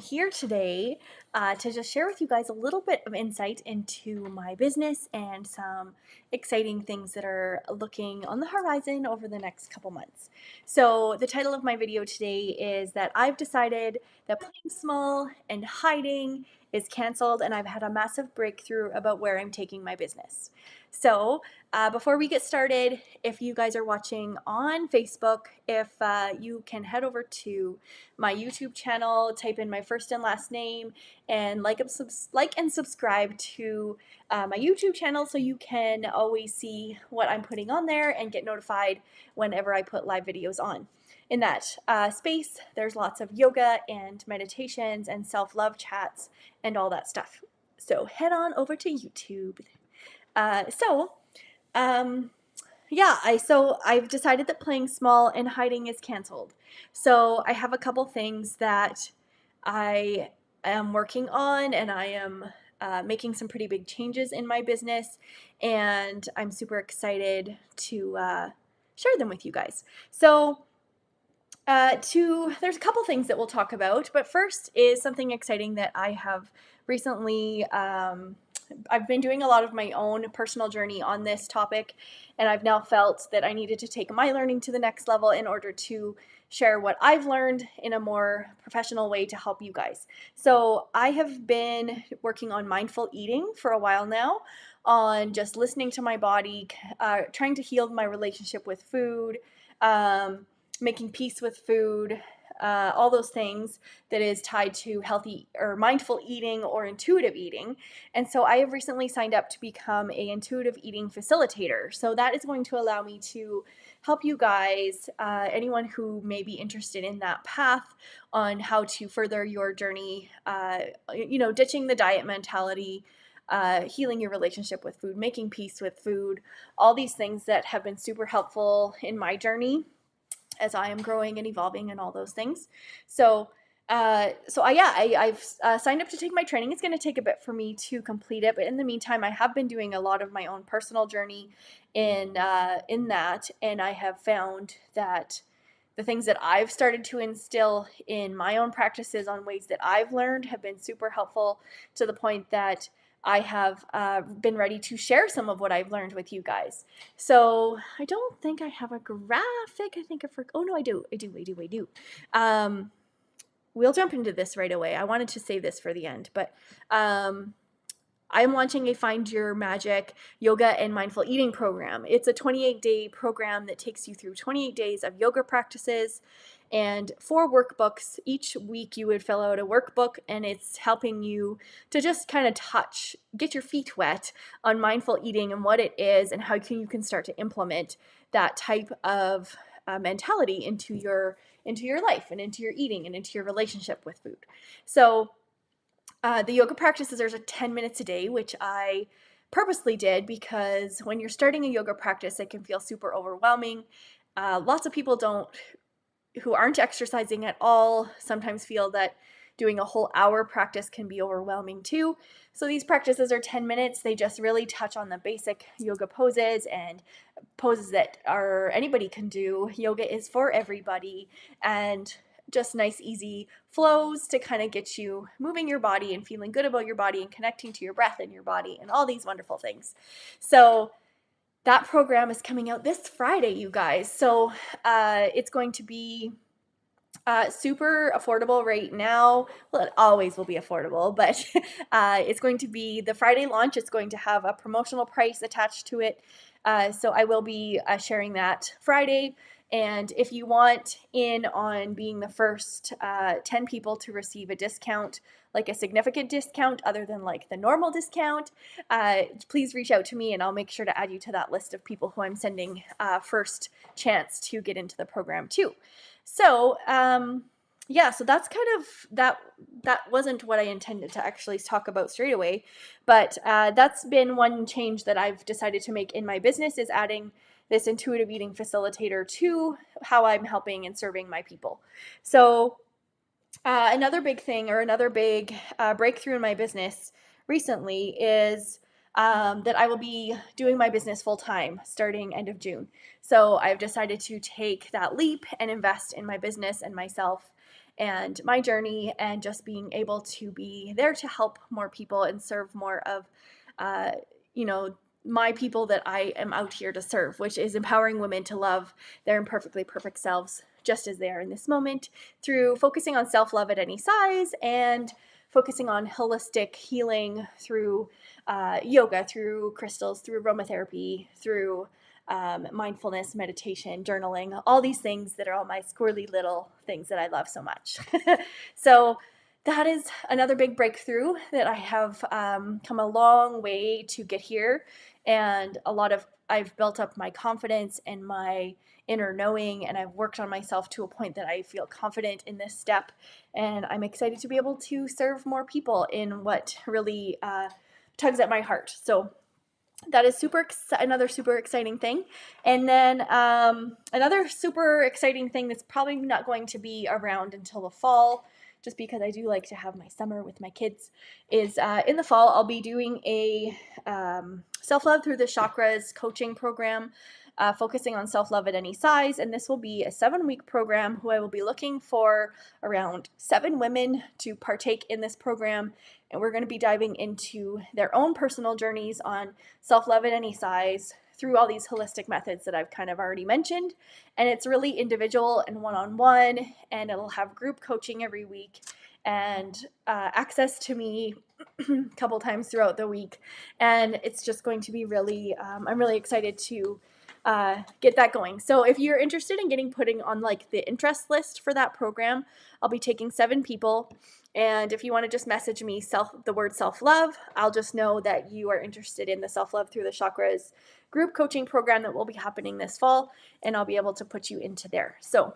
Here today to just share with you guys a little bit of insight into my business and some exciting things that are looking on the horizon over the next couple months. So, the title of my video today is that I've decided that playing small and hiding is canceled, and I've had a massive breakthrough about where I'm taking my business. So, before we get started, if you guys are watching on Facebook, if you can head over to my YouTube channel, type in my first and last name, and like and subscribe to my YouTube channel so you can always see what I'm putting on there and get notified whenever I put live videos on. In that space, there's lots of yoga and meditations and self-love chats and all that stuff. So head on over to YouTube. Uh, so, um, so I've decided that playing small and hiding is canceled. So I have a couple things that I am working on, and I am making some pretty big changes in my business, and I'm super excited to share them with you guys. So there's a couple things that we'll talk about, but first is something exciting that I have recently. I've been doing a lot of my own personal journey on this topic, and I've now felt that I needed to take my learning to the next level in order to share what I've learned in a more professional way to help you guys. So, I have been working on mindful eating for a while now, on just listening to my body, trying to heal my relationship with food. Making peace with food, all those things that is tied to healthy or mindful eating or intuitive eating. And so I have recently signed up to become a intuitive eating facilitator. So that is going to allow me to help you guys, anyone who may be interested in that path, on how to further your journey, ditching the diet mentality, healing your relationship with food, making peace with food, all these things that have been super helpful in my journey as I am growing and evolving and all those things. So, I've signed up to take my training. It's going to take a bit for me to complete it, but in the meantime, I have been doing a lot of my own personal journey in that, and I have found that the things that I've started to instill in my own practices on ways that I've learned have been super helpful to the point that I have been ready to share some of what I've learned with you guys. So I don't think I have a graphic. I think oh no, I do. I do. Um, we'll jump into this right away. I wanted to save this for the end, but I'm launching a Find Your Magic yoga and mindful eating program. It's a 28-day program that takes you through 28 days of yoga practices and 4 workbooks. Each week you would fill out a workbook, and it's helping you to just kind of get your feet wet on mindful eating and what it is and how you can start to implement that type of mentality into your life and into your eating and into your relationship with food. So the yoga practices are 10 minutes a day, which I purposely did because when you're starting a yoga practice, it can feel super overwhelming. Lots of people who aren't exercising at all sometimes feel that doing a whole hour practice can be overwhelming too. So these practices are 10 minutes. They just really touch on the basic yoga poses and poses that anybody can do. Yoga is for everybody, and just nice, easy flows to kind of get you moving your body and feeling good about your body and connecting to your breath in your body and all these wonderful things. So that program is coming out this Friday, you guys. So it's going to be super affordable right now. Well, it always will be affordable, but it's going to be the Friday launch. It's going to have a promotional price attached to it. So I will be sharing that Friday. And if you want in on being the first 10 people to receive a discount, like a significant discount other than like the normal discount, please reach out to me and I'll make sure to add you to that list of people who I'm sending first chance to get into the program too. So, so that's kind of that wasn't what I intended to actually talk about straight away, but that's been one change that I've decided to make in my business, is adding this intuitive eating facilitator to how I'm helping and serving my people. So another big thing, or another big breakthrough in my business recently, is that I will be doing my business full time starting end of June. So I've decided to take that leap and invest in my business and myself and my journey, and just being able to be there to help more people and serve more of, you know, my people that I am out here to serve, which is empowering women to love their imperfectly perfect selves just as they are in this moment, through focusing on self-love at any size and focusing on holistic healing through yoga, through crystals, through aromatherapy, through mindfulness, meditation, journaling, all these things that are all my squirrely little things that I love so much. So that is another big breakthrough that I have come a long way to get here. And I've built up my confidence and my inner knowing, and I've worked on myself to a point that I feel confident in this step. And I'm excited to be able to serve more people in what really tugs at my heart. So that is another super exciting thing. And then another super exciting thing that's probably not going to be around until the fall, just because I do like to have my summer with my kids, is in the fall I'll be doing a self-love through the chakras coaching program, focusing on self-love at any size. And this will be a 7-week program who I will be looking for around 7 women to partake in this program. And we're going to be diving into their own personal journeys on self-love at any size through all these holistic methods that I've kind of already mentioned. And it's really individual and one-on-one, and it'll have group coaching every week and access to me a couple times throughout the week. And it's just going to be really, I'm really excited to get that going. So if you're interested in putting on like the interest list for that program, I'll be taking 7 people. And if you want to just message me the word self-love, I'll just know that you are interested in the self-love through the chakras group coaching program that will be happening this fall, and I'll be able to put you into there. So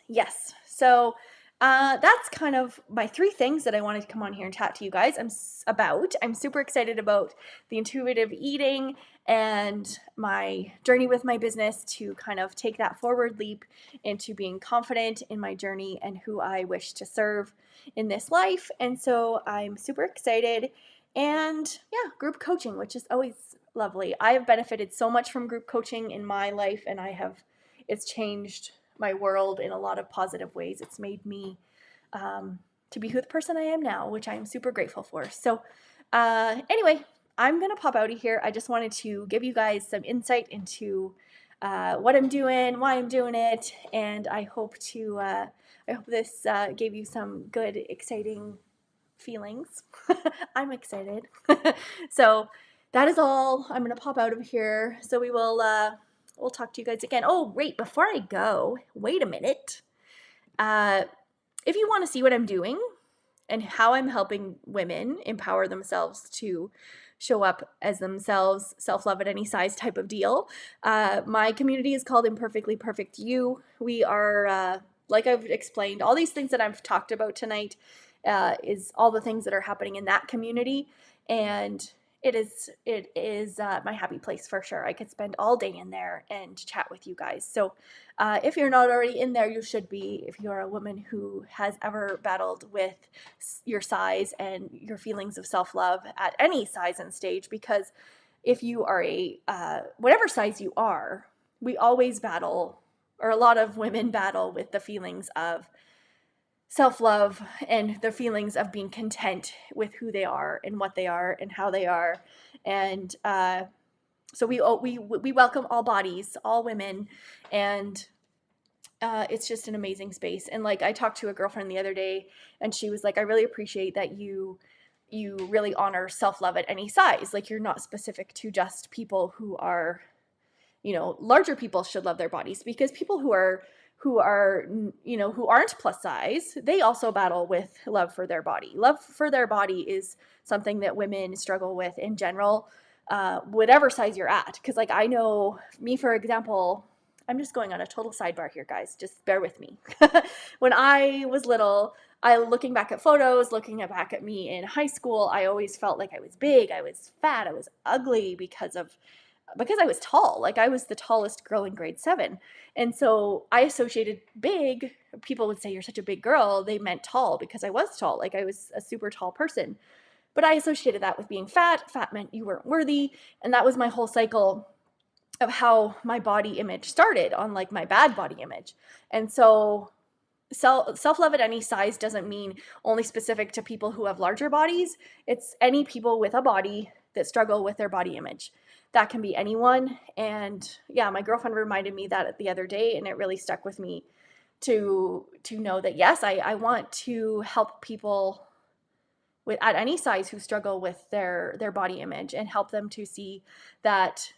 yes, so that's kind of my 3 things that I wanted to come on here and chat to you guys I'm super excited about the intuitive eating and my journey with my business to kind of take that forward leap into being confident in my journey and who I wish to serve in this life. And so I'm super excited. And yeah, group coaching, which is always lovely. I have benefited so much from group coaching in my life, and it's changed my world in a lot of positive ways. It's made me to be who the person I am now, which I am super grateful for. So anyway, I'm going to pop out of here. I just wanted to give you guys some insight into what I'm doing, why I'm doing it, and I hope this gave you some good, exciting feelings. I'm excited. So that is all. I'm going to pop out of here. So we'll talk to you guys again. Oh, wait, before I go, wait a minute. If you want to see what I'm doing and how I'm helping women empower themselves to show up as themselves, self-love at any size type of deal, my community is called Imperfectly Perfect You. We are, like I've explained, all these things that I've talked about tonight is all the things that are happening in that community. And it is my happy place for sure. I could spend all day in there and chat with you guys. So if you're not already in there, you should be, if you're a woman who has ever battled with your size and your feelings of self-love at any size and stage. Because if you are whatever size you are, we always battle, or a lot of women battle with the feelings of self-love and the feelings of being content with who they are and what they are and how they are. And so we welcome all bodies, all women, and it's just an amazing space. And like, I talked to a girlfriend the other day, and she was like, I really appreciate that you really honor self-love at any size. Like, you're not specific to just people who are, larger people should love their bodies, because people who aren't plus size, they also battle with love for their body. Love for their body is something that women struggle with in general, whatever size you're at. Because like, I know me, for example, I'm just going on a total sidebar here, guys. Just bear with me. When I was little, looking back at photos, looking back at me in high school, I always felt like I was big, I was fat, I was ugly because I was tall. Like, I was the tallest girl in grade 7. And so I associated big, people would say, you're such a big girl. They meant tall because I was tall. Like, I was a super tall person. But I associated that with being fat. Fat meant you weren't worthy. And that was my whole cycle of how my body image started, on like my bad body image. And so self-love at any size doesn't mean only specific to people who have larger bodies. It's any people with a body that struggle with their body image. That can be anyone. And yeah, my girlfriend reminded me that the other day, and it really stuck with me to know that yes, I want to help people with at any size who struggle with their body image, and help them to see that,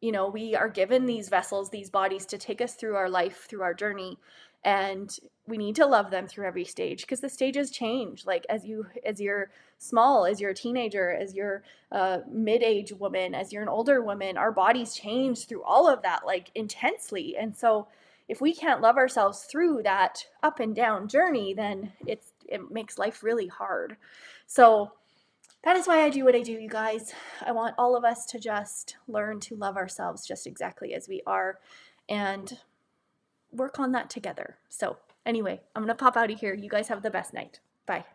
you know, we are given these vessels, these bodies, to take us through our life, through our journey, and we need to love them through every stage, because the stages change. Like as you're small, as you're a teenager, as you're a mid-age woman, as you're an older woman, our bodies change through all of that, like intensely. And so if we can't love ourselves through that up and down journey, then it makes life really hard. So that is why I do what I do, you guys. I want all of us to just learn to love ourselves just exactly as we are, and work on that together. So anyway, I'm going to pop out of here. You guys have the best night. Bye.